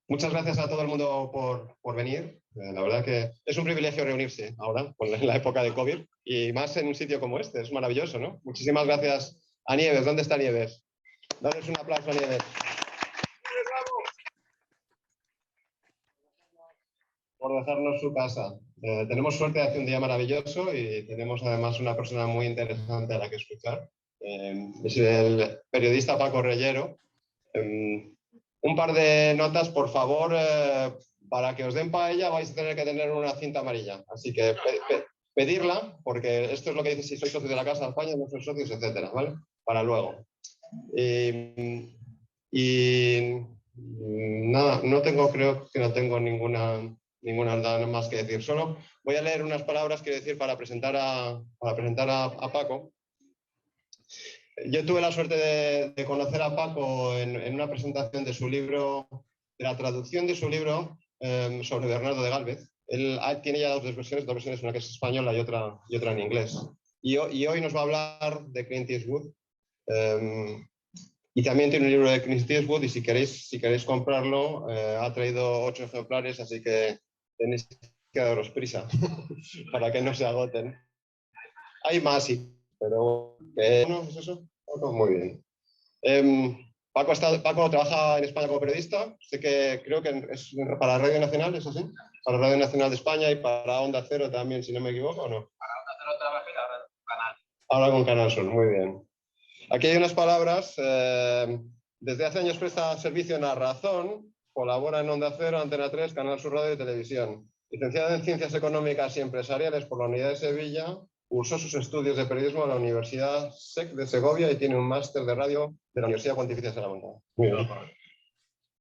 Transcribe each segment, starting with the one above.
Muchas gracias a todo el mundo por venir. La verdad que es un privilegio reunirse ahora, en la época de COVID, y más en un sitio como este. Es maravilloso, ¿no? Muchísimas gracias a Nieves. ¿Dónde está Nieves? Dadles un aplauso a Nieves. Por dejarnos su casa. Tenemos suerte de hacer un día maravilloso y tenemos además una persona muy interesante a la que escuchar. Es el periodista Paco Reyero. Un par de notas, por favor, para que os den paella vais a tener que tener una cinta amarilla. Así que pedirla, porque esto es lo que dice si sois socios de la Casa de España, no sois socios, etcétera, ¿vale? Para luego. Y nada, creo que no tengo ninguna nada más que decir. Solo voy a leer unas palabras, quiero decir, para presentar a Paco. Yo tuve la suerte de conocer a Paco en una presentación de su libro, de la traducción de su libro sobre Bernardo de Gálvez. Él tiene ya dos versiones, una que es española y otra en inglés. Y hoy nos va a hablar de Clint Eastwood. Y también tiene un libro de Clint Eastwood y si queréis comprarlo, ha traído 8 ejemplares, así que tenéis que daros prisa para que no se agoten. Hay más, sí, pero ¿no es eso? Muy bien. Paco trabaja en España como periodista. Creo que es para Radio Nacional, ¿es así? Para Radio Nacional de España y para Onda Cero también, si no me equivoco, ¿o no? Para Onda Cero trabajé y ahora con Canal. Ahora con Canal Sur, muy bien. Aquí hay unas palabras. Desde hace años presta servicio en La Razón, colabora en Onda Cero, Antena 3, Canal Sur Radio y Televisión. Licenciada en Ciencias Económicas y Empresariales por la Unidad de Sevilla, cursó sus estudios de periodismo en la Universidad SEC de Segovia y tiene un máster de radio de la Universidad Pontificia de Salamanca. Muy bien.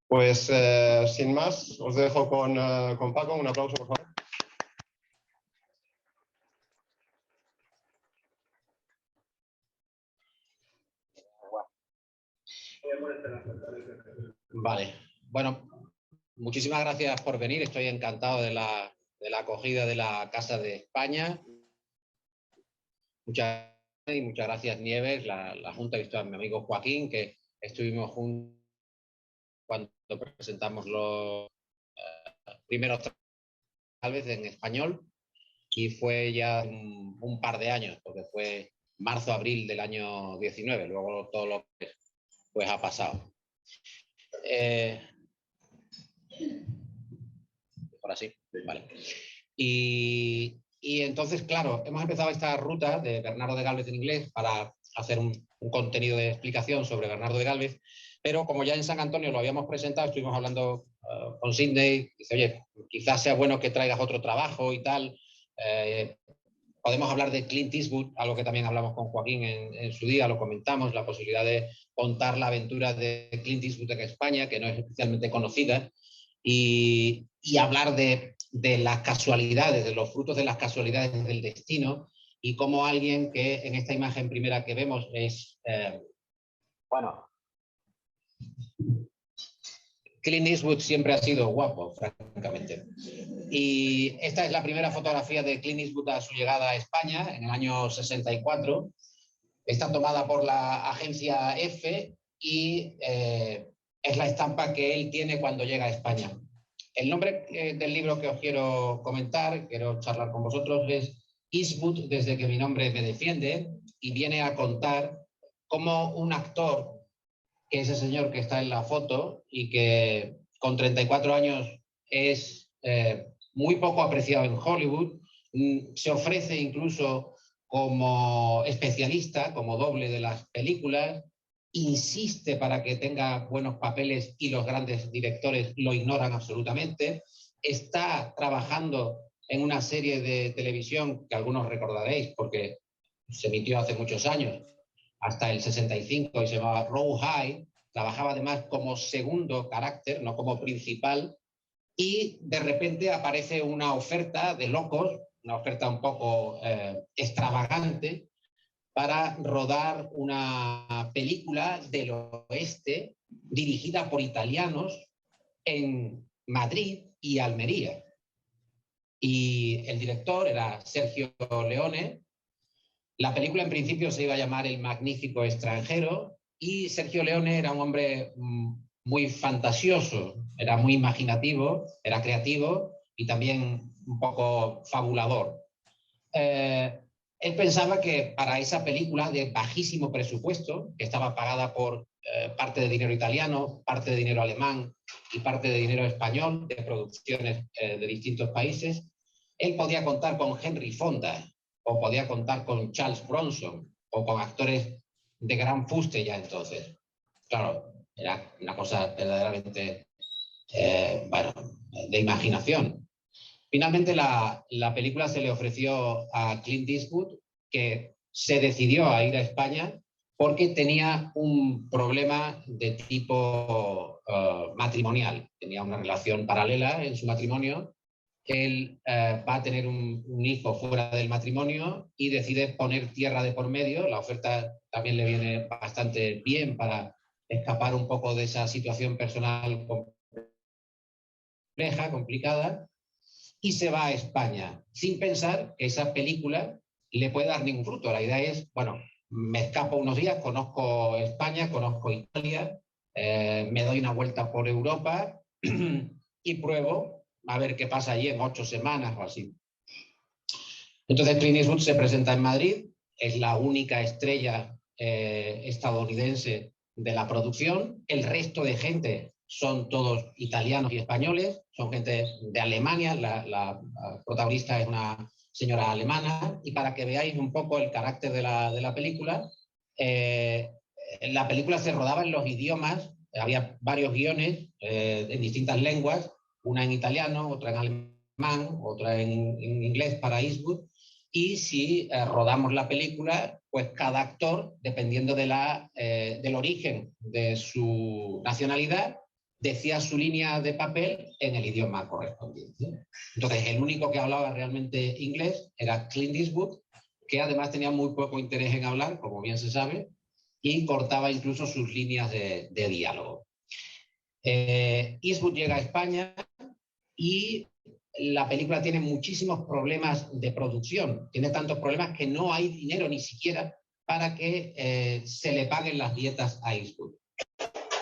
Pues sin más, os dejo con Paco. Un aplauso, por favor. Vale, bueno, muchísimas gracias por venir. Estoy encantado de la acogida de la Casa de España. Muchas gracias, Nieves, la Junta, he visto a mi amigo Joaquín, que estuvimos juntos cuando presentamos los primeros tal vez en español, y fue ya un par de años, porque fue marzo-abril del año 19, luego todo lo que pues ha pasado. Ahora sí, vale. Y entonces, claro, hemos empezado esta ruta de Bernardo de Gálvez en inglés para hacer un contenido de explicación sobre Bernardo de Gálvez, pero como ya en San Antonio lo habíamos presentado, estuvimos hablando con Sidney, dice, oye, quizás sea bueno que traigas otro trabajo y tal. Podemos hablar de Clint Eastwood, algo que también hablamos con Joaquín en su día, lo comentamos, la posibilidad de contar la aventura de Clint Eastwood en España, que no es especialmente conocida, y hablar de las casualidades, de los frutos de las casualidades del destino, y cómo alguien que en esta imagen primera que vemos es, Clint Eastwood siempre ha sido guapo, francamente. Y esta es la primera fotografía de Clint Eastwood a su llegada a España, en el año 64. Está tomada por la agencia F y es la estampa que él tiene cuando llega a España. El nombre del libro que os quiero comentar, quiero charlar con vosotros, es Eastwood desde que mi nombre me defiende, y viene a contar cómo un actor, que es ese señor que está en la foto y que con 34 años es muy poco apreciado en Hollywood, se ofrece incluso como especialista, como doble de las películas, insiste para que tenga buenos papeles y los grandes directores lo ignoran absolutamente. Está trabajando en una serie de televisión que algunos recordaréis porque se emitió hace muchos años, hasta el 65, y se llamaba Row High. Trabajaba además como segundo carácter, no como principal, y de repente aparece una oferta de locos, una oferta un poco extravagante, para rodar una película del oeste dirigida por italianos en Madrid y Almería. Y el director era Sergio Leone. La película en principio se iba a llamar El magnífico extranjero, y Sergio Leone era un hombre muy fantasioso, era muy imaginativo, era creativo y también un poco fabulador. Él pensaba que para esa película de bajísimo presupuesto, que estaba pagada por parte de dinero italiano, parte de dinero alemán y parte de dinero español, de producciones de distintos países, él podía contar con Henry Fonda, o podía contar con Charles Bronson, o con actores de gran fuste ya entonces. Claro, era una cosa verdaderamente, bueno, de imaginación. Finalmente la película se le ofreció a Clint Eastwood, que se decidió a ir a España porque tenía un problema de tipo matrimonial. Tenía una relación paralela en su matrimonio. Él va a tener un hijo fuera del matrimonio y decide poner tierra de por medio. La oferta también le viene bastante bien para escapar un poco de esa situación personal compleja, complicada, y se va a España sin pensar que esa película le puede dar ningún fruto. La idea es, bueno, me escapo unos días, conozco España, conozco Italia, me doy una vuelta por Europa y pruebo a ver qué pasa allí en 8 semanas o así. Entonces Clint Eastwood se presenta en Madrid, es la única estrella estadounidense de la producción, el resto de gente son todos italianos y españoles, son gente de Alemania, la protagonista es una señora alemana, y para que veáis un poco el carácter de la película se rodaba en los idiomas, había varios guiones en distintas lenguas, una en italiano, otra en alemán, otra en inglés para Eastwood, y si rodamos la película, pues cada actor, dependiendo del origen de su nacionalidad, decía su línea de papel en el idioma correspondiente. Entonces, el único que hablaba realmente inglés era Clint Eastwood, que además tenía muy poco interés en hablar, como bien se sabe, y cortaba incluso sus líneas de diálogo. Eastwood llega a España y la película tiene muchísimos problemas de producción. Tiene tantos problemas que no hay dinero ni siquiera para que se le paguen las dietas a Eastwood.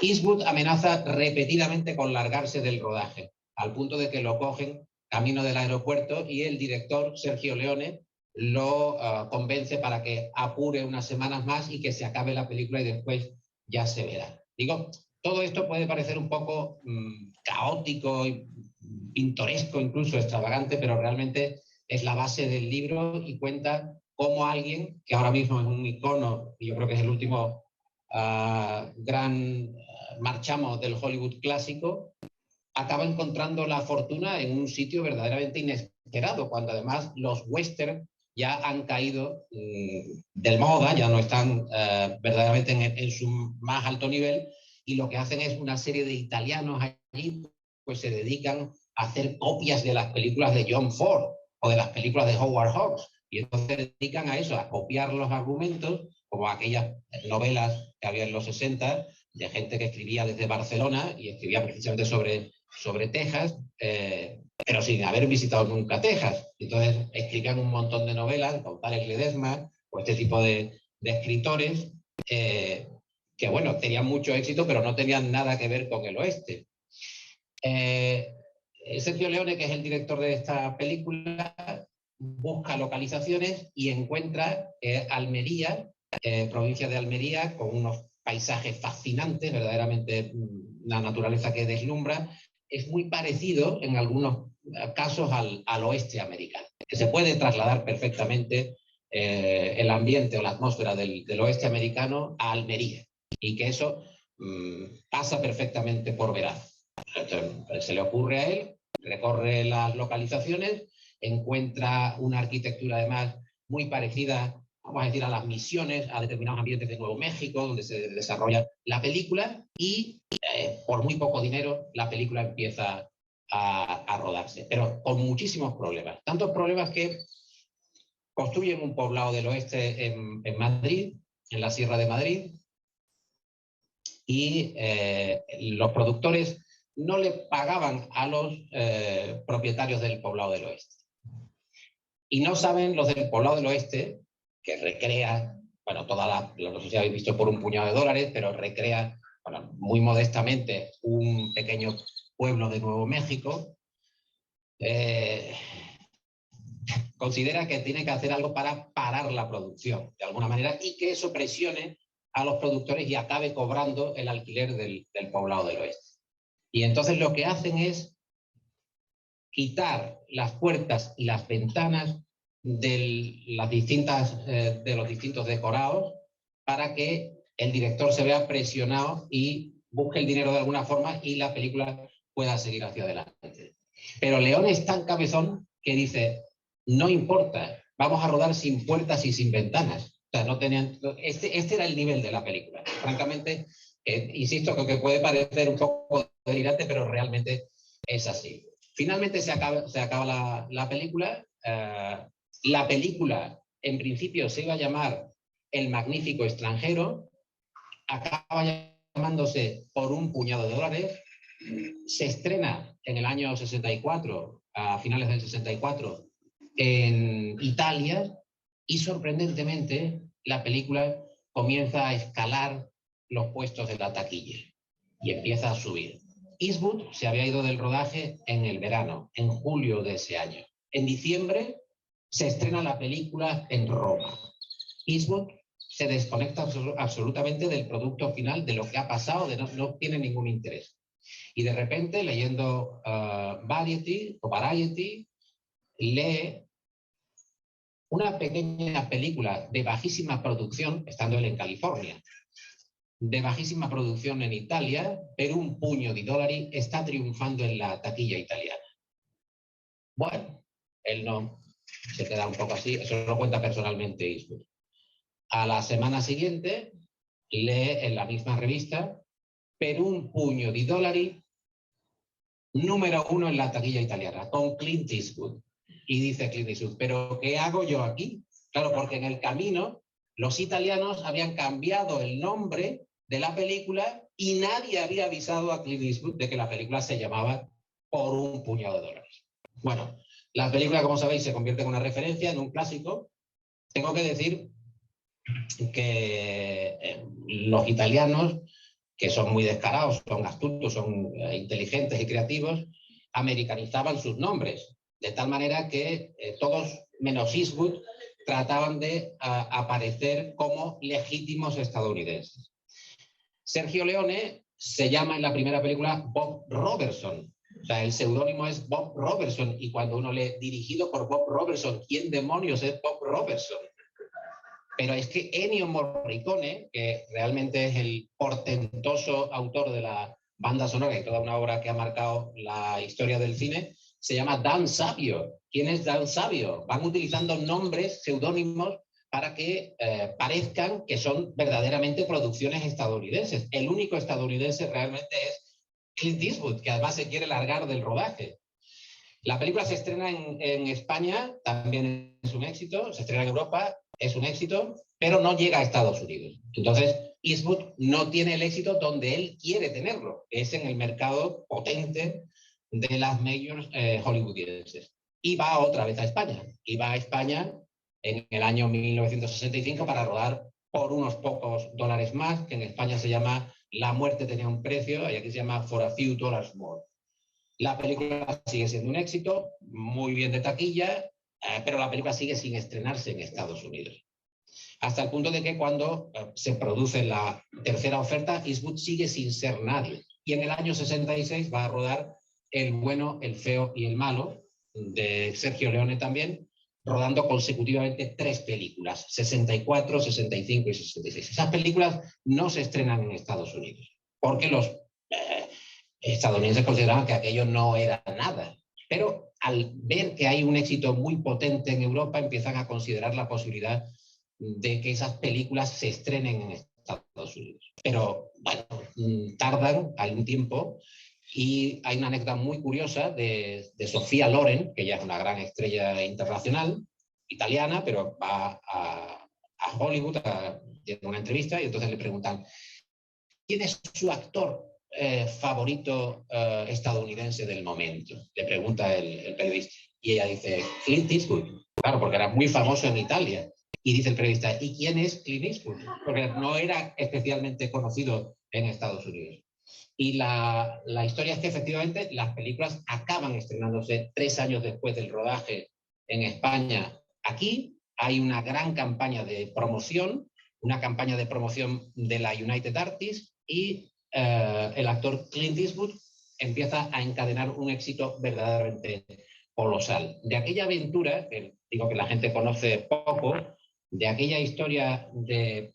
Eastwood amenaza repetidamente con largarse del rodaje, al punto de que lo cogen camino del aeropuerto y el director, Sergio Leone, lo convence para que apure unas semanas más y que se acabe la película y después ya se verá. Digo, todo esto puede parecer un poco caótico y pintoresco, incluso extravagante, pero realmente es la base del libro y cuenta cómo alguien, que ahora mismo es un icono, y yo creo que es el último gran marchamo del Hollywood clásico, acaba encontrando la fortuna en un sitio verdaderamente inesperado, cuando además los western ya han caído del moda, ya no están verdaderamente en su más alto nivel, y lo que hacen es una serie de italianos allí, pues se dedican a hacer copias de las películas de John Ford o de las películas de Howard Hawks, y entonces se dedican a eso, a copiar los argumentos, como aquellas novelas que había en los 60, de gente que escribía desde Barcelona y escribía precisamente sobre Texas, pero sin haber visitado nunca Texas. Entonces escribían un montón de novelas, González Ledesma, o este tipo de escritores, que bueno, tenían mucho éxito, pero no tenían nada que ver con el oeste. Sergio Leone, que es el director de esta película, busca localizaciones y encuentra Almería, provincia de Almería, con unos paisajes fascinantes, verdaderamente una naturaleza que deslumbra. Es muy parecido en algunos casos al oeste americano, que se puede trasladar perfectamente el ambiente o la atmósfera del oeste americano a Almería, y que eso pasa perfectamente por veraz. Entonces, se le ocurre a él, recorre las localizaciones, encuentra una arquitectura además muy parecida, vamos a decir, a las misiones, a determinados ambientes de Nuevo México, donde se desarrolla la película, y por muy poco dinero la película empieza a rodarse, pero con muchísimos problemas. Tantos problemas que construyen un poblado del oeste en Madrid, en la Sierra de Madrid, y los productores no le pagaban a los propietarios del poblado del oeste. Y no saben los del poblado del oeste, que recrea, bueno, no sé si habéis visto Por un puñado de dólares, pero recrea, bueno, muy modestamente un pequeño pueblo de Nuevo México, considera que tiene que hacer algo para parar la producción, de alguna manera, y que eso presione a los productores y acabe cobrando el alquiler del poblado del oeste. Y entonces lo que hacen es quitar las puertas y las ventanas de los distintos decorados para que el director se vea presionado y busque el dinero de alguna forma y la película pueda seguir hacia adelante. Pero Leone es tan cabezón que dice, no importa, vamos a rodar sin puertas y sin ventanas. O sea, no tenían, este era el nivel de la película. Francamente, insisto, que puede parecer un poco delirante, pero realmente es así. Finalmente se acaba la película. La película, en principio, se iba a llamar El magnífico extranjero. Acaba llamándose Por un puñado de dólares. Se estrena en el año 64, a finales del 64, en Italia, y sorprendentemente la película comienza a escalar los puestos de la taquilla y empieza a subir. Eastwood se había ido del rodaje en el verano, en julio de ese año. En diciembre se estrena la película en Roma. Eastwood se desconecta absolutamente del producto final, de lo que ha pasado, no tiene ningún interés. Y de repente, leyendo Variety, lee una pequeña película de bajísima producción, estando él en California, de bajísima producción en Italia, pero un puño di dollari está triunfando en la taquilla italiana. Bueno, él no, se queda un poco así, eso lo cuenta personalmente Eastwood. A la semana siguiente lee en la misma revista, per un puño di dollari, número 1 en la taquilla italiana, con Clint Eastwood. Y dice Clint Eastwood, ¿pero qué hago yo aquí? Claro, porque en el camino los italianos habían cambiado el nombre de la película y nadie había avisado a Clint Eastwood de que la película se llamaba Por un puñado de dólares. Bueno, la película, como sabéis, se convierte en una referencia, en un clásico. Tengo que decir que los italianos, que son muy descarados, son astutos, son inteligentes y creativos, americanizaban sus nombres, de tal manera que todos, menos Eastwood, trataban de aparecer como legítimos estadounidenses. Sergio Leone se llama en la primera película Bob Robertson. O sea, el seudónimo es Bob Robertson, y cuando uno lee dirigido por Bob Robertson, ¿quién demonios es Bob Robertson? Pero es que Ennio Morricone, que realmente es el portentoso autor de la banda sonora y toda una obra que ha marcado la historia del cine, se llama Dan Savio. ¿Quién es Dan Savio? Van utilizando nombres, seudónimos, para que parezcan que son verdaderamente producciones estadounidenses. El único estadounidense realmente es Clint Eastwood, que además se quiere largar del rodaje. La película se estrena en España, también es un éxito, se estrena en Europa, es un éxito, pero no llega a Estados Unidos. Entonces, Eastwood no tiene el éxito donde él quiere tenerlo, que es en el mercado potente de las majors hollywoodienses. Y va otra vez a España. Y va a España en el año 1965 para rodar por unos pocos dólares más, que en España se llama La muerte tenía un precio, y aquí se llama For a Few Dollars More. La película sigue siendo un éxito, muy bien de taquilla, pero la película sigue sin estrenarse en Estados Unidos. Hasta el punto de que cuando se produce la tercera oferta, Eastwood sigue sin ser nadie. Y en el año 66 va a rodar El bueno, el feo y el malo, de Sergio Leone también, rodando consecutivamente 3 películas, 64, 65 y 66. Esas películas no se estrenan en Estados Unidos, porque los estadounidenses consideraban que aquello no era nada. Pero al ver que hay un éxito muy potente en Europa, empiezan a considerar la posibilidad de que esas películas se estrenen en Estados Unidos. Pero bueno, tardan algún tiempo, y hay una anécdota muy curiosa de Sofía Loren, que ya es una gran estrella internacional, italiana, pero va a Hollywood a una entrevista, y entonces le preguntan, ¿quién es su actor favorito estadounidense del momento? Le pregunta el periodista. Y ella dice, Clint Eastwood. Claro, porque era muy famoso en Italia. Y dice el periodista, ¿y quién es Clint Eastwood? Porque no era especialmente conocido en Estados Unidos. Y la historia es que efectivamente las películas acaban estrenándose 3 años después del rodaje en España. Aquí hay una gran campaña de promoción, una campaña de promoción de la United Artists y el actor Clint Eastwood empieza a encadenar un éxito verdaderamente colosal. De aquella aventura, que digo que la gente conoce poco, de aquella historia de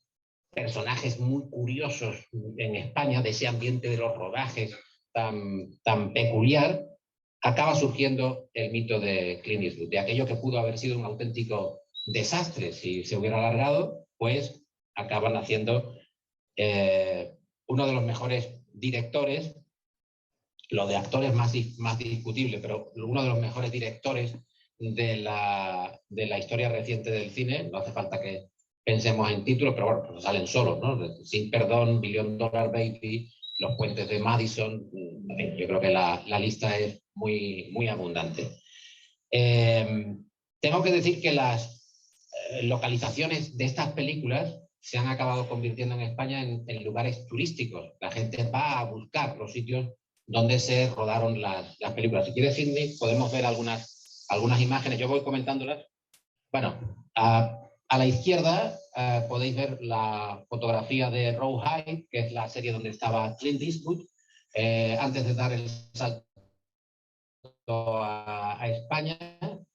personajes muy curiosos en España, de ese ambiente de los rodajes tan peculiar, acaba surgiendo el mito de Clint Eastwood, de aquello que pudo haber sido un auténtico desastre si se hubiera alargado, pues acaban haciendo uno de los mejores directores, lo de actores más discutible, pero uno de los mejores directores de la historia reciente del cine. No hace falta que pensemos en títulos, pero bueno, pues salen solos, ¿no? Sin Perdón, Billion Dollar Baby, Los Puentes de Madison. Yo creo que la lista es muy abundante. Tengo que decir que las localizaciones de estas películas se han acabado convirtiendo en España en lugares turísticos. La gente va a buscar los sitios donde se rodaron las películas. Si quieres, Sidney, podemos ver algunas imágenes. Yo voy comentándolas. Bueno, a la izquierda podéis ver la fotografía de Rawhide, que es la serie donde estaba Clint Eastwood, antes de dar el salto a España,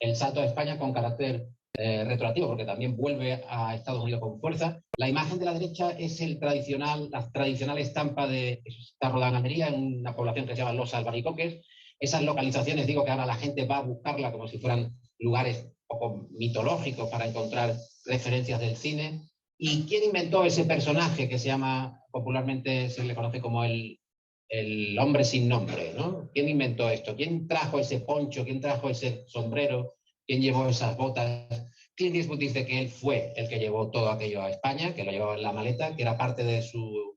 el salto a España con carácter retroactivo, porque también vuelve a Estados Unidos con fuerza. La imagen de la derecha es la tradicional estampa de está rodada en Almería, en una población que se llama Los Albaricoques. Esas localizaciones, digo que ahora la gente va a buscarla como si fueran lugares un poco mitológicos para encontrar referencias del cine. ¿Y quién inventó ese personaje que se llama, popularmente se le conoce como el hombre sin nombre, ¿no? ¿Quién inventó esto? ¿Quién trajo ese poncho? ¿Quién trajo ese sombrero? ¿Quién llevó esas botas? Clint Eastwood dice que él fue el que llevó todo aquello a España, que lo llevaba en la maleta, que era parte de su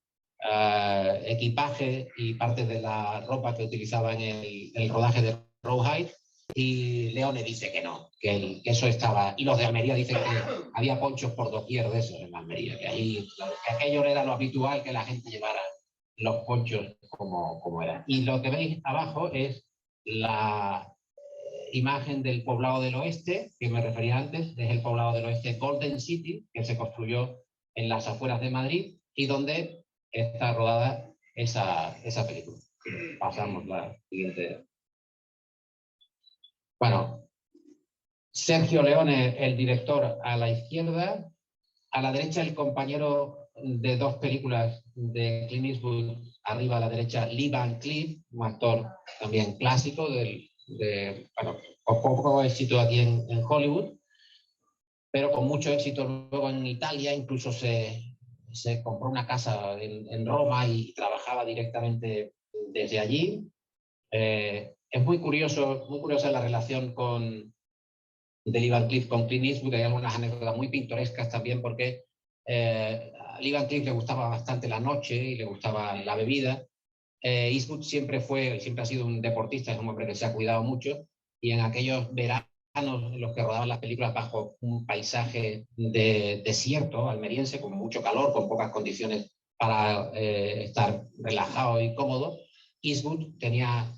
equipaje y parte de la ropa que utilizaba en el rodaje de Rawhide. Y Leone dice que no, que eso estaba. Y los de Almería dicen que había ponchos por doquier de esos en Almería, que aquello era lo habitual que la gente llevara los ponchos como eran. Y lo que veis abajo es la imagen del poblado del oeste, que me refería antes, es el poblado del oeste Golden City, que se construyó en las afueras de Madrid y donde está rodada esa película. Pasamos la siguiente. Bueno, Sergio Leone, el director, a la izquierda, a la derecha el compañero de 2 películas de Clint Eastwood, arriba a la derecha Lee Van Cleef, un actor también clásico bueno, con poco éxito aquí en Hollywood, pero con mucho éxito luego en Italia. Incluso se compró una casa en Roma y trabajaba directamente desde allí. Es muy curiosa la relación de Lee Van Cleef con Clint Eastwood. Hay algunas anécdotas muy pintorescas también, porque a Lee Van Cleef le gustaba bastante la noche y le gustaba la bebida. Eastwood siempre ha sido un deportista, es un hombre que se ha cuidado mucho, y en aquellos veranos en los que rodaban las películas bajo un paisaje de desierto almeriense, con mucho calor, con pocas condiciones para estar relajado y cómodo, Eastwood tenía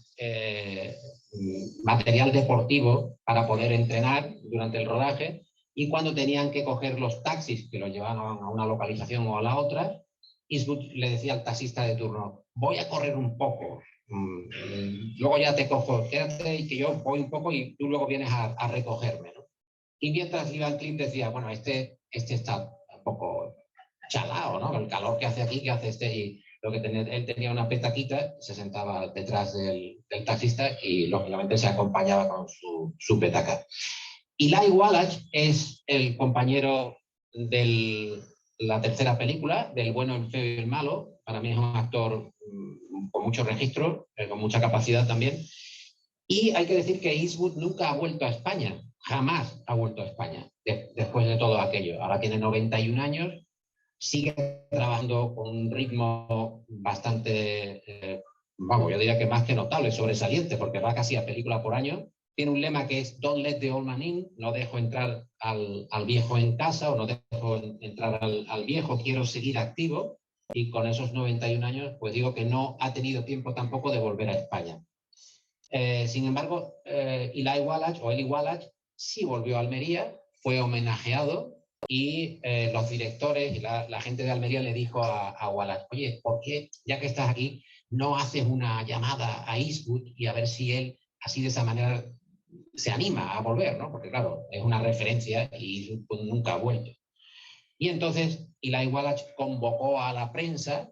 material deportivo para poder entrenar durante el rodaje, y cuando tenían que coger los taxis que los llevaban a una localización o a la otra, Eastwood le decía al taxista de turno: voy a correr un poco, luego ya te cojo, quédate y que yo voy un poco y tú luego vienes a recogerme, ¿no? Y mientras Ivan Clint decía: bueno, este está un poco chalao, ¿no? El calor que hace aquí, que hace este. Y él tenía una petaquita, se sentaba detrás del taxista y lógicamente se acompañaba con su petaca. Eli Wallach es el compañero de la tercera película, del bueno, el feo y el malo. Para mí es un actor con mucho registro, con mucha capacidad también. Y hay que decir que Eastwood nunca ha vuelto a España, jamás ha vuelto a España después de todo aquello. Ahora tiene 91 años, sigue trabajando con un ritmo bastante, yo diría que más que notable, sobresaliente, porque va casi a película por año. Tiene un lema que es "Don't let the old man in", no dejo entrar al viejo en casa, o no dejo entrar al viejo, quiero seguir activo. y con esos 91 años, pues digo que no ha tenido tiempo tampoco de volver a España. Sin embargo, Eli Wallach sí volvió a Almería, fue homenajeado y los directores y la gente de Almería le dijo a Wallach, oye, ¿por qué, ya que estás aquí, no haces una llamada a Eastwood y a ver si él, así de esa manera, se anima a volver, ¿no? Porque claro, es una referencia y Eastwood nunca ha vuelto. Y entonces Eli Wallach convocó a la prensa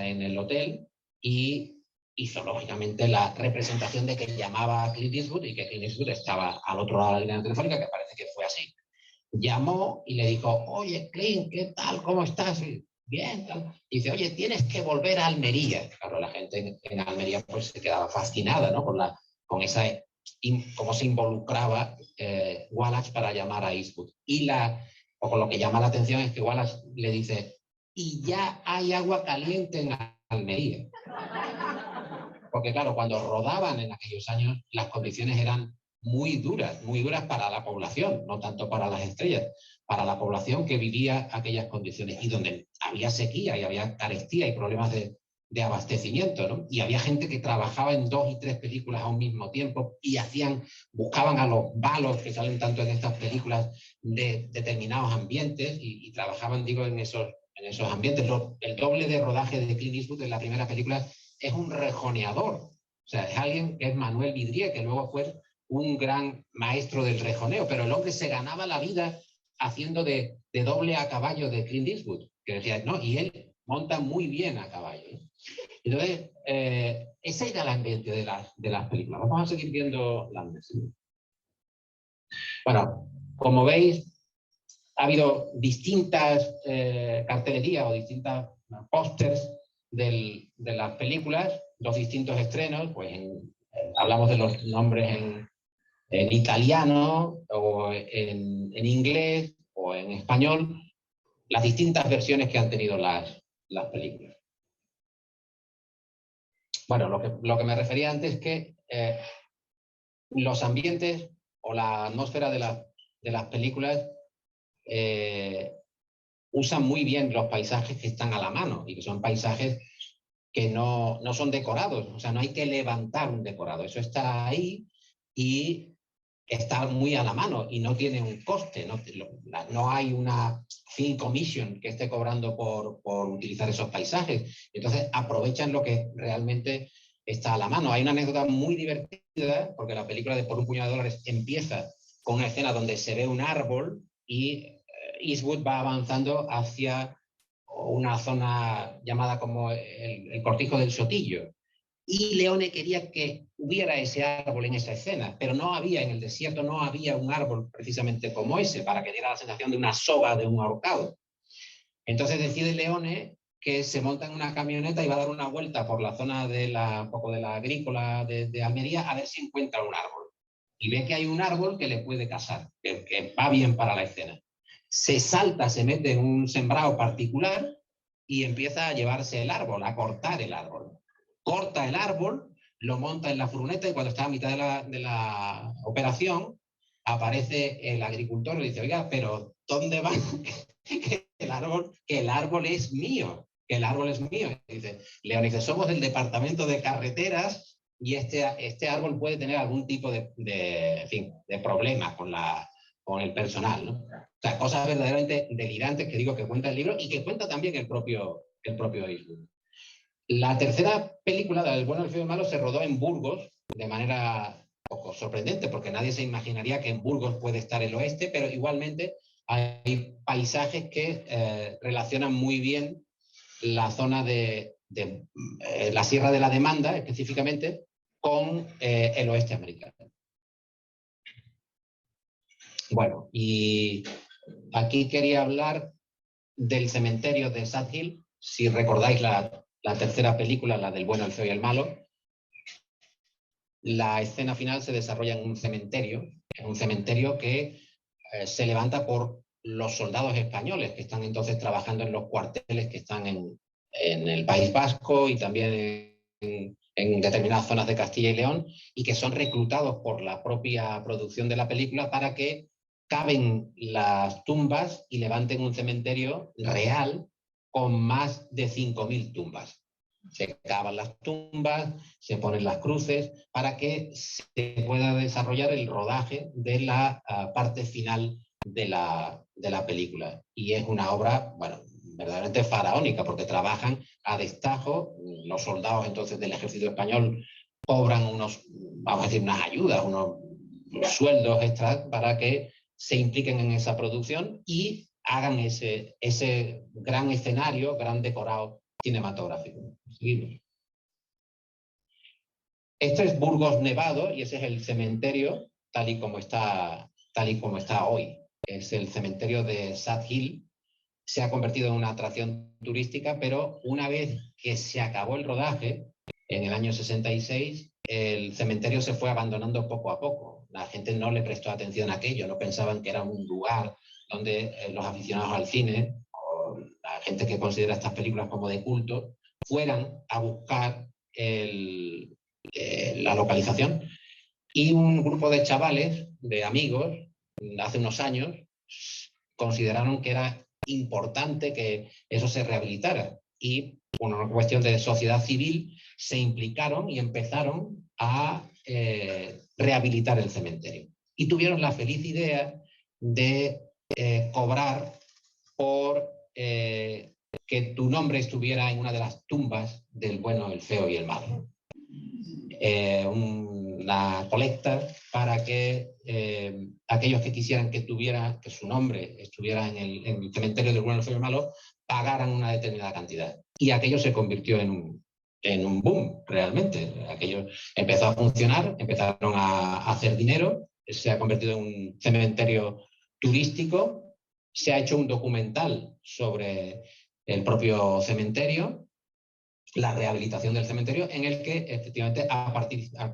en el hotel y hizo lógicamente la representación de que llamaba a Clint Eastwood y que Clint Eastwood estaba al otro lado de la línea telefónica, que parece que fue así. Llamó y le dijo, oye, Clint, ¿qué tal? ¿Cómo estás? Bien, tal. Y dice, oye, tienes que volver a Almería. Claro, la gente en Almería pues se quedaba fascinada, ¿no? Con esa, cómo se involucraba Wallach para llamar a Eastwood. O con lo que llama la atención es que Wallach le dice, y ya hay agua caliente en Almería. Porque claro, cuando rodaban en aquellos años, las condiciones eran muy duras para la población, no tanto para las estrellas, para la población que vivía aquellas condiciones y donde había sequía y había carestía y problemas de abastecimiento, ¿no? Y había gente que trabajaba en 2 y 3 películas a un mismo tiempo y buscaban a los balos que salen tanto en estas películas de determinados ambientes y trabajaban, digo, en esos ambientes. El doble de rodaje de Clint Eastwood en la primera película es un rejoneador. O sea, es alguien que es Manuel Vidrié, que luego fue un gran maestro del rejoneo, pero el hombre se ganaba la vida haciendo de doble a caballo de Clint Eastwood, que decía, no, y él monta muy bien a caballo, ¿no? Entonces, ese era el ambiente de las películas. Vamos a seguir viendo las mesas. Bueno, como veis, ha habido distintas cartelerías o distintas pósters de las películas, los distintos estrenos, pues hablamos de los nombres en italiano o en inglés o en español, las distintas versiones que han tenido las películas. Bueno, lo que me refería antes es que los ambientes o la atmósfera de las películas usan muy bien los paisajes que están a la mano y que son paisajes que no son decorados, o sea, no hay que levantar un decorado, eso está ahí y está muy a la mano y no tiene un coste, no hay una film commission que esté cobrando por utilizar esos paisajes, entonces aprovechan lo que realmente está a la mano. Hay una anécdota muy divertida, porque la película de Por un puñado de dólares empieza con una escena donde se ve un árbol y Eastwood va avanzando hacia una zona llamada como el Cortijo del Sotillo. Y Leone quería que hubiera ese árbol en esa escena, pero no había, en el desierto no había un árbol precisamente como ese, para que diera la sensación de una soga de un ahorcado. Entonces decide Leone que se monta en una camioneta y va a dar una vuelta por la zona un poco de la agrícola de Almería a ver si encuentra un árbol. Y ve que hay un árbol que le puede casar, que va bien para la escena. Se salta, se mete en un sembrado particular y empieza a llevarse el árbol, a cortar el árbol. Corta el árbol, lo monta en la furgoneta y cuando está a mitad de la operación, aparece el agricultor y le dice, oiga, pero ¿dónde va? que el árbol es mío, que el árbol es mío. Y dice, León, dice, somos del departamento de carreteras y este árbol puede tener algún tipo en fin, de problema con el personal, ¿no? O sea, cosas verdaderamente delirantes que digo que cuenta el libro y que cuenta también el propio Eastwood. La tercera película, El bueno, el feo y el malo, se rodó en Burgos de manera un poco sorprendente, porque nadie se imaginaría que en Burgos puede estar el oeste, pero igualmente hay paisajes que relacionan muy bien la zona de la Sierra de la Demanda, específicamente, con el oeste americano. Bueno, y aquí quería hablar del cementerio de Sad Hill. Si recordáis la tercera película, la del bueno, el feo y el malo, la escena final se desarrolla en un cementerio que se levanta por los soldados españoles que están entonces trabajando en los cuarteles que están en el País Vasco y también en determinadas zonas de Castilla y León, y que son reclutados por la propia producción de la película para que caven las tumbas y levanten un cementerio real con más de 5.000 tumbas. Se cavan las tumbas, se ponen las cruces para que se pueda desarrollar el rodaje de la parte final de la película. Y es una obra, bueno, verdaderamente faraónica, porque trabajan a destajo. Los soldados entonces del ejército español cobran vamos a decir, unas ayudas, unos sueldos extras para que se impliquen en esa producción y hagan ese gran escenario, gran decorado cinematográfico. Seguimos. Este es Burgos Nevado y ese es el cementerio tal y como está hoy. Es el cementerio de Sad Hill. Se ha convertido en una atracción turística, pero una vez que se acabó el rodaje, en el año 66, el cementerio se fue abandonando poco a poco. La gente no le prestó atención a aquello, no pensaban que era un lugar donde los aficionados al cine, o la gente que considera estas películas como de culto, fueran a buscar la localización. Y un grupo de chavales, de amigos, hace unos años, consideraron que era importante que eso se rehabilitara. Y por una cuestión de sociedad civil, se implicaron y empezaron a rehabilitar el cementerio. Y tuvieron la feliz idea de cobrar por que tu nombre estuviera en una de las tumbas del bueno, el feo y el malo. Una colecta para que aquellos que quisieran que su nombre estuviera en el cementerio del bueno, el feo y el malo, pagaran una determinada cantidad. Y aquello se convirtió en un boom, realmente. Aquello empezó a funcionar, empezaron a hacer dinero, se ha convertido en un cementerio turístico, se ha hecho un documental sobre el propio cementerio, la rehabilitación del cementerio, en el que efectivamente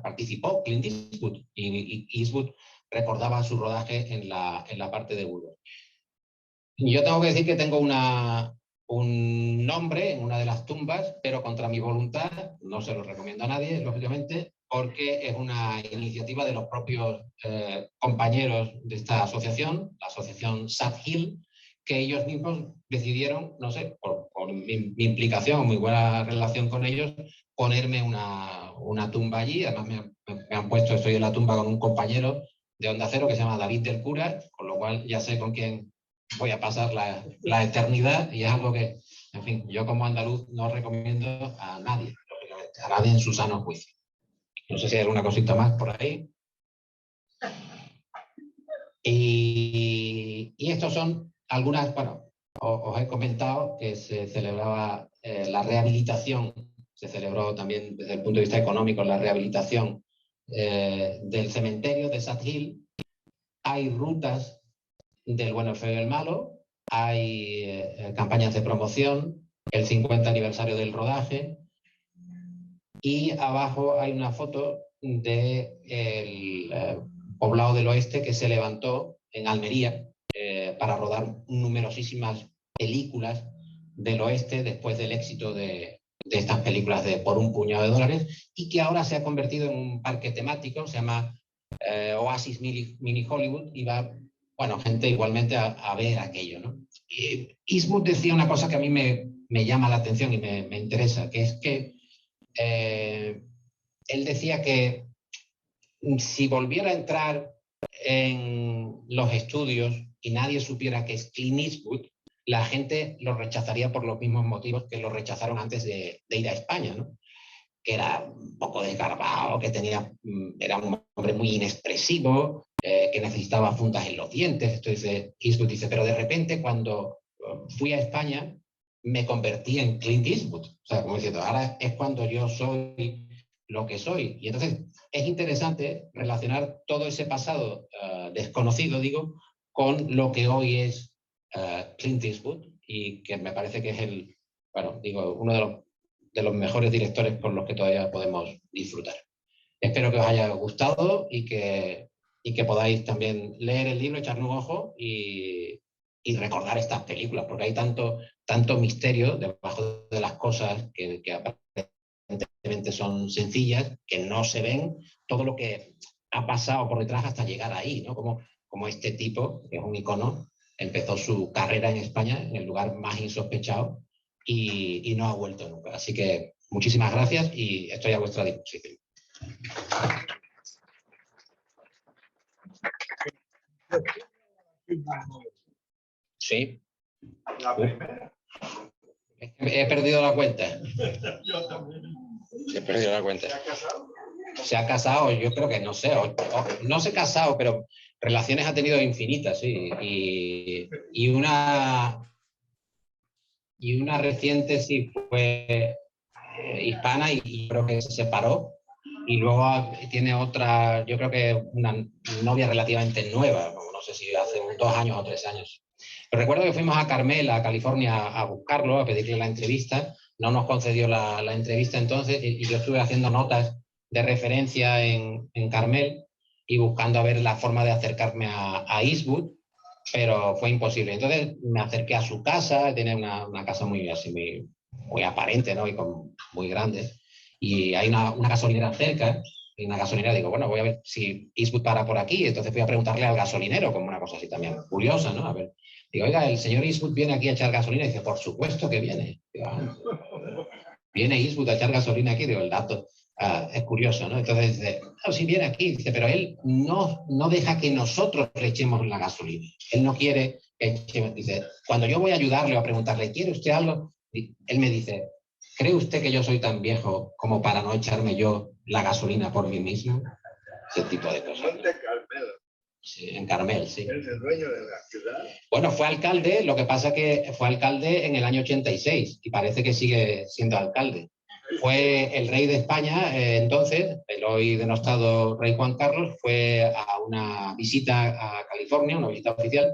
participó Clint Eastwood, y Eastwood recordaba su rodaje en la parte de Burgos. Yo tengo que decir que tengo un nombre en una de las tumbas, pero contra mi voluntad, no se lo recomiendo a nadie, lógicamente, porque es una iniciativa de los propios compañeros de esta asociación, la asociación Sad Hill, que ellos mismos decidieron, no sé, por mi implicación, muy buena relación con ellos, ponerme una tumba allí. Además me han puesto, estoy en la tumba con un compañero de Onda Cero que se llama David del Cura, con lo cual ya sé con quién voy a pasar la eternidad, y es algo que, en fin, yo como andaluz no recomiendo a nadie, lógicamente, a nadie en su sano juicio. No sé si hay alguna cosita más por ahí. Y estos son algunas, bueno, os he comentado que se celebraba la rehabilitación, se celebró también desde el punto de vista económico la rehabilitación del cementerio de Sad Hill. Hay rutas del bueno, el feo y el malo, hay campañas de promoción, el 50 aniversario del rodaje, y abajo hay una foto del poblado del oeste que se levantó en Almería para rodar numerosísimas películas del oeste después del éxito de estas películas de Por un puñado de dólares, y que ahora se ha convertido en un parque temático, se llama Oasis Mini Hollywood, y va, bueno, gente igualmente a ver aquello, ¿no? Eastwood decía una cosa que a mí me llama la atención y me interesa, que es que él decía que si volviera a entrar en los estudios y nadie supiera que es Clint Eastwood, la gente lo rechazaría por los mismos motivos que lo rechazaron antes de ir a España, ¿no? Que era un poco desgarbado, que era un hombre muy inexpresivo, que necesitaba fundas en los dientes. Entonces Eastwood dice, pero de repente cuando fui a España me convertí en Clint Eastwood. O sea, como diciendo, ahora es cuando yo soy lo que soy. Y entonces es interesante relacionar todo ese pasado desconocido, digo, con lo que hoy es Clint Eastwood, y que me parece que es uno de los mejores directores con los que todavía podemos disfrutar. Espero que os haya gustado y que podáis también leer el libro, echarle un ojo y recordar estas películas, porque hay tanto misterio debajo de las cosas que aparentemente son sencillas, que no se ven todo lo que ha pasado por detrás hasta llegar ahí, ¿no? Como este tipo, que es un icono, empezó su carrera en España en el lugar más insospechado, y no ha vuelto nunca. Así que muchísimas gracias y estoy a vuestra disposición. Sí. La primera. He perdido la cuenta. Yo también. He perdido la cuenta. ¿Se ha casado? Se ha casado, yo creo que no sé, no se ha casado, pero relaciones ha tenido infinitas, sí. Y una reciente sí fue hispana y creo que se separó. Y luego tiene otra, yo creo que una novia relativamente nueva, no sé si hace 2 años o 3 años. Pero recuerdo que fuimos a Carmel, a California, a buscarlo, a pedirle la entrevista. No nos concedió la entrevista entonces y yo estuve haciendo notas de referencia en Carmel y buscando a ver la forma de acercarme a Eastwood, pero fue imposible. Entonces me acerqué a su casa, tiene una casa muy, así, muy aparente, ¿no? Y muy grande. Y hay una gasolinera cerca, y una gasolinera, digo, bueno, voy a ver si Eastwood para por aquí. Entonces fui a preguntarle al gasolinero, como una cosa así también curiosa, ¿no? A ver, digo, oiga, el señor Eastwood viene aquí a echar gasolina. Y dice, por supuesto que viene. Digo, viene Eastwood a echar gasolina aquí. Digo, el dato es curioso, ¿no? Entonces dice, no, sí viene aquí, dice, pero él no deja que nosotros le echemos la gasolina. Él no quiere que echemos. Dice, cuando yo voy a ayudarle o a preguntarle, ¿quiere usted algo? Él me dice, ¿cree usted que yo soy tan viejo como para no echarme yo la gasolina por mí mismo? Ese tipo de cosas. ¿Dónde, Carmelo? Sí, en Carmel, sí. ¿Eres el dueño de la ciudad? Bueno, fue alcalde, lo que pasa que fue alcalde en el año 86 y parece que sigue siendo alcalde. Fue el rey de España, entonces, el hoy denostado rey Juan Carlos, fue a una visita a California, una visita oficial,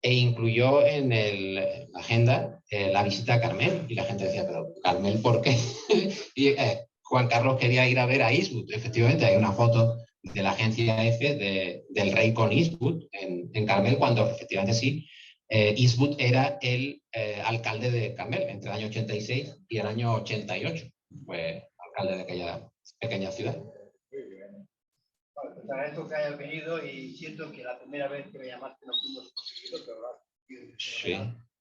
e incluyó en la agenda la visita a Carmel. Y la gente decía, pero Carmel, ¿por qué? Y Juan Carlos quería ir a ver a Eastwood. Efectivamente, hay una foto de la agencia F del rey con Eastwood en Carmel, cuando efectivamente sí, Eastwood era el alcalde de Carmel entre el año 86 y el año 88. Fue alcalde de aquella pequeña ciudad. Muy bien. Bueno, pues agradezco que hayas venido y siento que la primera vez que me llamaste no pudimos conseguirlo, pero lo has conseguido. Sí.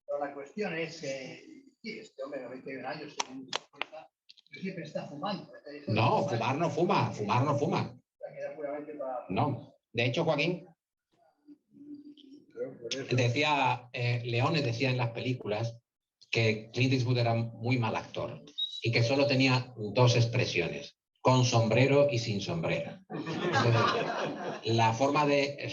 Pero la cuestión es que sí, este hombre de 91 años tiene mucha fuerza, pero siempre está fumando. No, fumar no fuma, fumar no fuma. O sea, que era puramente para... No. De hecho, Joaquín, Por eso. decía, Leones decía en las películas que Clint Eastwood era muy mal actor y que solo tenía 2 expresiones, con sombrero y sin sombrero. La forma de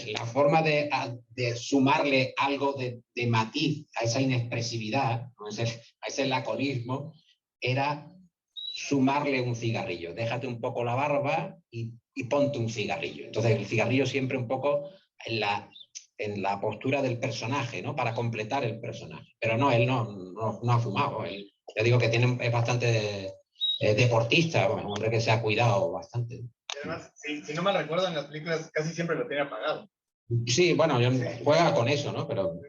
sumarle algo de matiz a esa inexpresividad, a ese laconismo, era sumarle un cigarrillo. Déjate un poco la barba y ponte un cigarrillo. Entonces el cigarrillo siempre un poco en la postura del personaje, ¿no? Para completar el personaje. Pero no, él no ha fumado. Él, yo digo que es bastante deportista, bueno, un hombre que se ha cuidado bastante. Y además, si no mal recuerdo, en las películas casi siempre lo tiene apagado. Sí, bueno, juega con eso, ¿no? Pero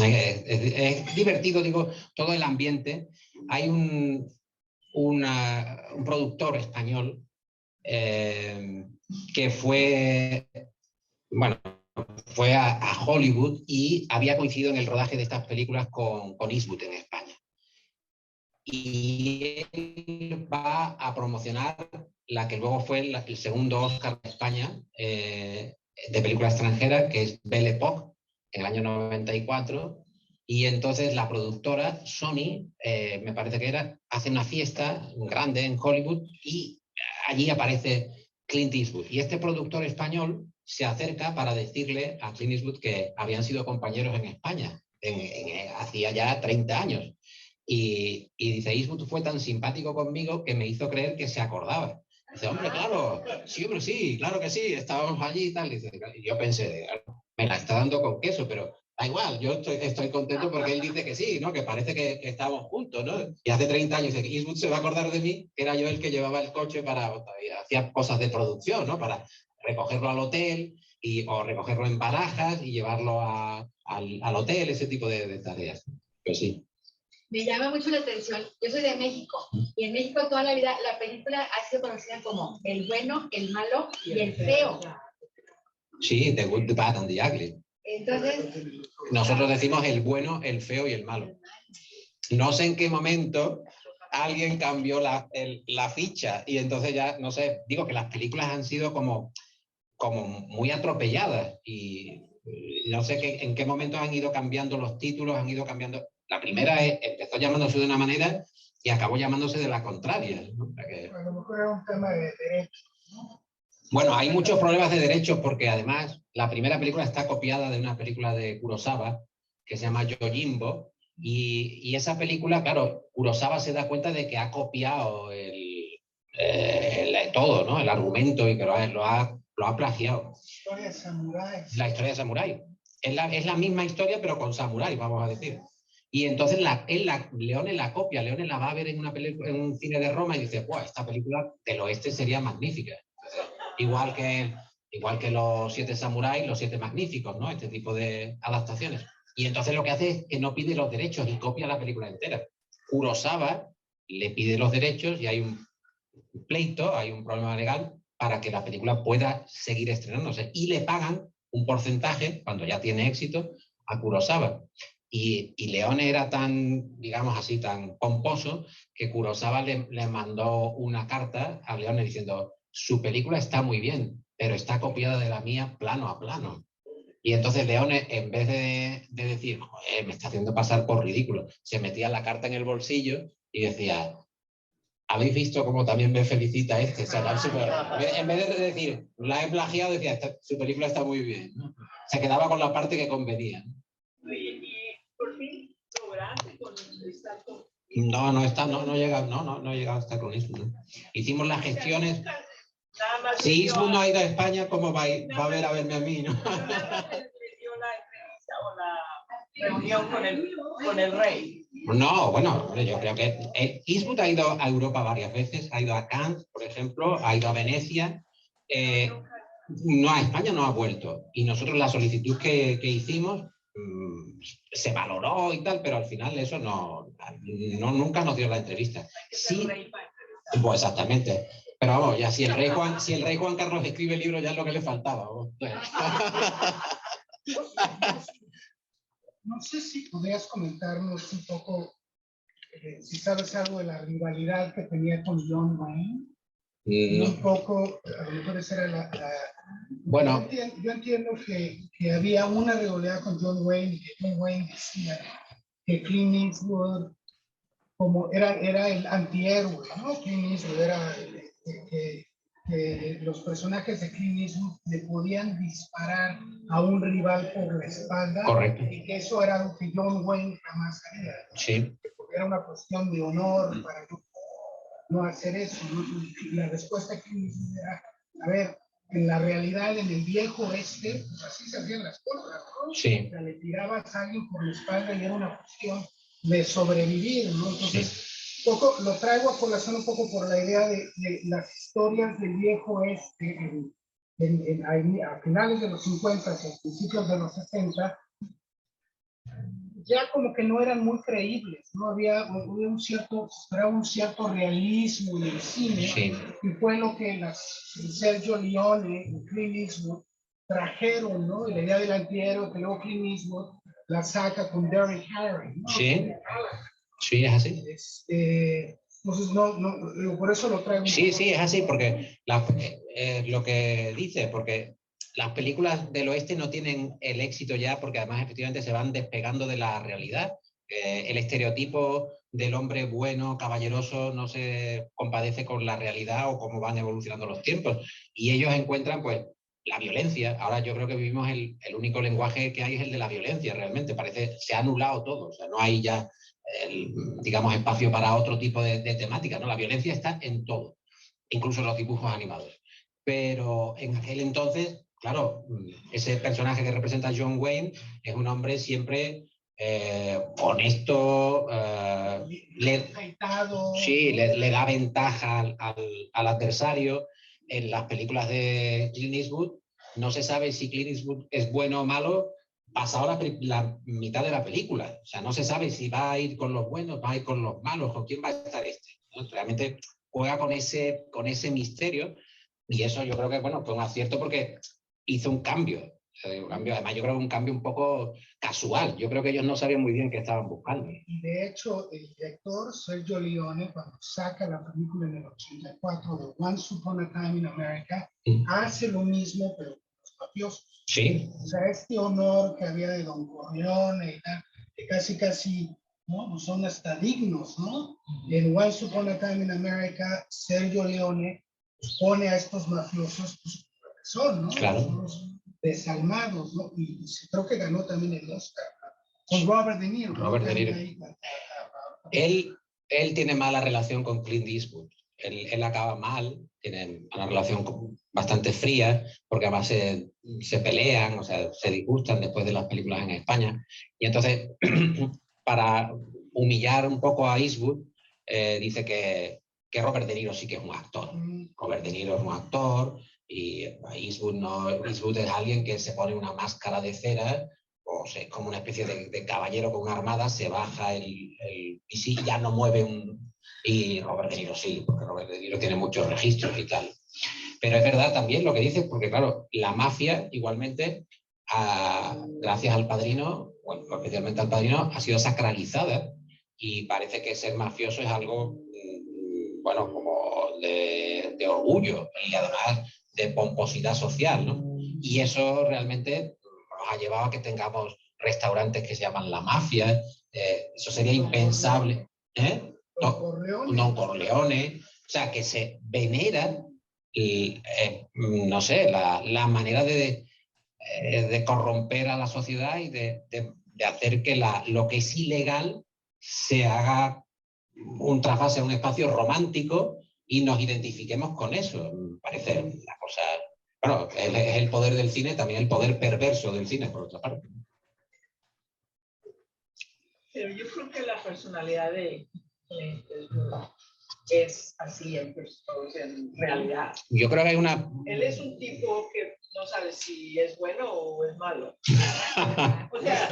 es divertido, digo, todo el ambiente. Hay un productor español que fue a Hollywood y había coincidido en el rodaje de estas películas con Eastwood en España. Y él va a promocionar la que luego fue el segundo Oscar de España de película extranjera, que es Belle Époque, en el año 94. Y entonces la productora Sony, me parece que era, hace una fiesta grande en Hollywood y allí aparece Clint Eastwood. Y este productor español se acerca para decirle a Clint Eastwood que habían sido compañeros en España hacía ya 30 años. Y dice, Eastwood fue tan simpático conmigo que me hizo creer que se acordaba. Dice, hombre, claro, sí, hombre, sí, claro que sí, estábamos allí y tal. Y yo pensé, me la está dando con queso, pero da igual, yo estoy contento porque él dice que sí, ¿no? Que parece que estábamos juntos, ¿no? Y hace 30 años Eastwood se va a acordar de mí, que era yo el que llevaba el coche hacía cosas de producción, ¿no? Para recogerlo al hotel o recogerlo en barajas y llevarlo al hotel, ese tipo de tareas. Pues sí. Me llama mucho la atención. Yo soy de México y en México toda la vida la película ha sido conocida como el bueno, el malo y el feo. Sí, The Good, The Bad and the Ugly. Entonces, nosotros decimos el bueno, el feo y el malo. no sé en qué momento alguien cambió la ficha y entonces ya, no sé, digo que las películas han sido como muy atropelladas y no sé en qué momento han ido cambiando los títulos, han ido cambiando. La primera empezó llamándose de una manera y acabó llamándose de la contraria, ¿no? A lo mejor era un tema de derechos. Bueno, hay muchos problemas de derechos porque además la primera película está copiada de una película de Kurosawa que se llama Yojimbo y esa película, claro, Kurosawa se da cuenta de que ha copiado todo, ¿no? El argumento y que lo ha plagiado. Historia de samurái. La historia de samurái. Es la misma historia pero con samurái, vamos a decir. Y entonces Leone la copia, Leone la va a ver en un cine de Roma y dice, wow, esta película del oeste sería magnífica. Igual que los 7 samuráis, los 7 magníficos, ¿no? Este tipo de adaptaciones. Y entonces lo que hace es que no pide los derechos y copia la película entera. Kurosawa le pide los derechos y hay un pleito, hay un problema legal para que la película pueda seguir estrenándose. Y le pagan un porcentaje, cuando ya tiene éxito, a Kurosawa. Y Leone era tan, digamos así, tan pomposo que Kurosawa le mandó una carta a Leone diciendo: su película está muy bien, pero está copiada de la mía plano a plano. Y entonces Leone, en vez de decir, joder, me está haciendo pasar por ridículo, se metía la carta en el bolsillo y decía, ¿habéis visto cómo también me felicita este? O sea, en vez de decir, la he plagiado, decía, su película está muy bien, ¿no? Se quedaba con la parte que convenía, ¿no? Por fin lograste con estar con... No llega hasta con Eastwood, ¿no? Hicimos las gestiones. Si Eastwood no ha ido a España, ¿cómo va a ver a verme a mí, no? Le dio la entrevista o la reunión con el rey. No, bueno, yo creo que Eastwood ha ido a Europa varias veces, ha ido a Cannes, por ejemplo, ha ido a Venecia. No, a España no ha vuelto. Y nosotros la solicitud que hicimos se valoró y tal, pero al final eso nunca nos dio la entrevista. Sí, pues exactamente. Pero vamos, ya si el rey Juan Carlos escribe el libro ya es lo que le faltaba. No sé si podrías comentarnos un poco, si sabes algo de la rivalidad que tenía con John Wayne. No. Un poco, a lo mejor esa era Bueno. Yo entiendo que había una rivalidad con John Wayne, y que John Wayne decía que Clint Eastwood como era el antihéroe, ¿no? Clint Eastwood era que los personajes de Clint Eastwood le podían disparar a un rival por la espalda. Correcto. Y que eso era algo que John Wayne jamás haría. Sí. Porque era una cuestión de honor para no hacer eso, ¿no? Y la respuesta que era, a ver, en la realidad, en el viejo oeste, pues así se hacían las cosas, ¿no? Sí. O sea, le tirabas a alguien por la espalda y era una cuestión de sobrevivir, ¿no? Entonces, sí, lo traigo a colación un poco por la idea de las historias del viejo oeste a finales de los 50 y a principios de los 60, ya como que no eran muy creíbles, ¿no? Había un cierto realismo en el cine, sí, y fue lo que Sergio Leone y Clint Eastwood trajeron, ¿no? Y la idea del antihéroe que luego Clint Eastwood la saca con Derek Harry, ¿no? Sí, sí, es así. Entonces, por eso lo traigo. Sí, es así, porque lo que dice, porque las películas del oeste no tienen el éxito ya, porque además efectivamente se van despegando de la realidad. El estereotipo del hombre bueno, caballeroso, no se compadece con la realidad o cómo van evolucionando los tiempos. Y ellos encuentran, pues, la violencia. Ahora yo creo que vivimos el único lenguaje que hay es el de la violencia, realmente. Se ha anulado todo, o sea, no hay ya, digamos, espacio para otro tipo de temática, ¿no? La violencia está en todo, incluso en los dibujos animados. Pero en aquel entonces, claro, ese personaje que representa a John Wayne es un hombre siempre honesto, le da ventaja al adversario. En las películas de Clint Eastwood no se sabe si Clint Eastwood es bueno o malo pasado la mitad de la película. O sea, no se sabe si va a ir con los buenos, va a ir con los malos, con quién va a estar este, ¿no? Realmente juega con ese misterio y eso yo creo que, bueno, fue un acierto porque hizo un cambio. Un cambio, además, yo creo que un cambio un poco casual. Yo creo que ellos no sabían muy bien qué estaban buscando. Y de hecho, el director Sergio Leone, cuando saca la película en el 84 de Once Upon a Time in America, hace lo mismo, pero con los mafiosos. Sí. O sea, este honor que había de Don Corleone y tal, que casi, ¿no? Pues son hasta dignos, ¿no? En Once Upon a Time in America, Sergio Leone pues, pone a estos mafiosos, pues, lo que son, ¿no? Claro. Los desalmados, ¿no? Y creo que ganó también el Oscar con Robert De Niro. Robert De Niro. Él tiene mala relación con Clint Eastwood. Él acaba mal, tiene una relación bastante fría, porque además se pelean, o sea, se disgustan después de las películas en España. Y entonces, para humillar un poco a Eastwood, dice que Robert De Niro sí que es un actor. Robert De Niro es un actor y Eastwood no. Eastwood es alguien que se pone una máscara de cera, o sea, como una especie de caballero con una armada, se baja y sí, ya no mueve y Robert De Niro sí, porque Robert De Niro tiene muchos registros y tal. Pero es verdad también lo que dices, porque claro, la mafia igualmente, gracias al Padrino, bueno, especialmente al Padrino, ha sido sacralizada y parece que ser mafioso es algo, bueno, como de orgullo y además de pomposidad social, ¿no? Y eso realmente nos ha llevado a que tengamos restaurantes que se llaman La Mafia. Eso sería impensable. Don Corleone. O sea, que se venera, no sé, la manera de corromper a la sociedad y de hacer que lo que es ilegal se haga un trasvase a un espacio romántico y nos identifiquemos con eso. Me parece una cosa... Bueno, es el poder del cine, también el poder perverso del cine, por otra parte. Pero yo creo que la personalidad de es así en realidad. Yo creo que hay una... Él es un tipo que no sabe si es bueno o es malo. O sea,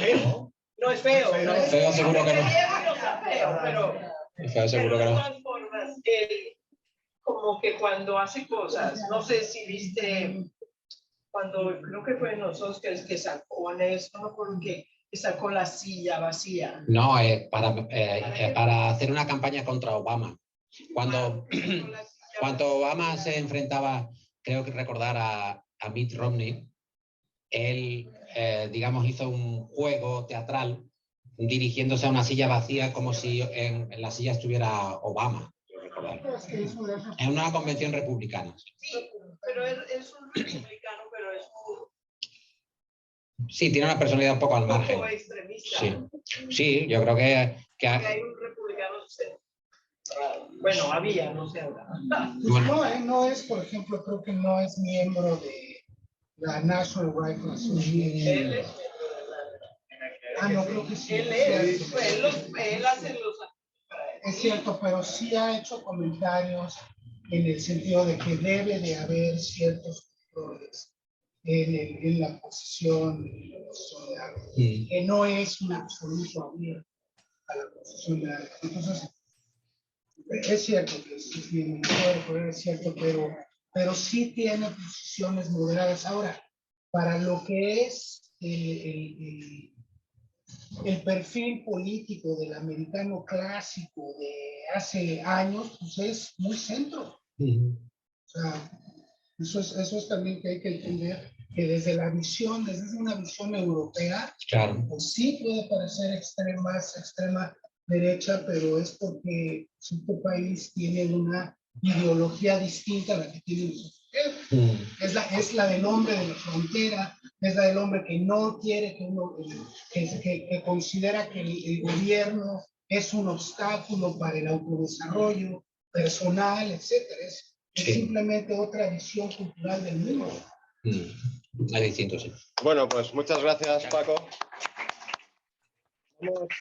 no es feo. No es feo, seguro que no. No es feo, pero... Feo, seguro que no. De todas formas, él como que cuando hace cosas, no sé si viste, cuando creo que fue en los Oscars que sacó, no me acuerdo qué, que sacó la silla vacía. No, para hacer una campaña contra Obama. Cuando Obama se enfrentaba, creo que recordar a Mitt Romney, él, digamos, hizo un juego teatral dirigiéndose a una silla vacía como si en la silla estuviera Obama. En una convención republicana. Sí, pero es un republicano, pero es sí, tiene una personalidad un poco al margen. Un poco extremista. Sí, yo creo que hay un republicano. Bueno, había, no sé ahora. Bueno. No es, por ejemplo, creo que no es miembro de la National Rifle Association. Él es no, creo que sí. Él hace los... Es cierto, pero sí ha hecho comentarios en el sentido de que debe de haber ciertos controles en la posición de armas, que no es un absoluto abierto a la posición de armas. Entonces, es cierto que sí tiene poder, es cierto, pero sí tiene posiciones moderadas. Ahora, para lo que es el perfil político del americano clásico de hace años, pues es muy centro. O sea, eso es también que hay que entender, que desde una visión europea, claro, pues sí puede parecer extrema derecha, pero es porque este país tiene una ideología distinta a la que tiene nosotros. Es la del hombre de la frontera, es la del hombre que no quiere que considera que el gobierno es un obstáculo para el autodesarrollo personal, etcétera. Es simplemente otra visión cultural del mundo. Es distinto, sí. Bueno, pues muchas gracias, Paco.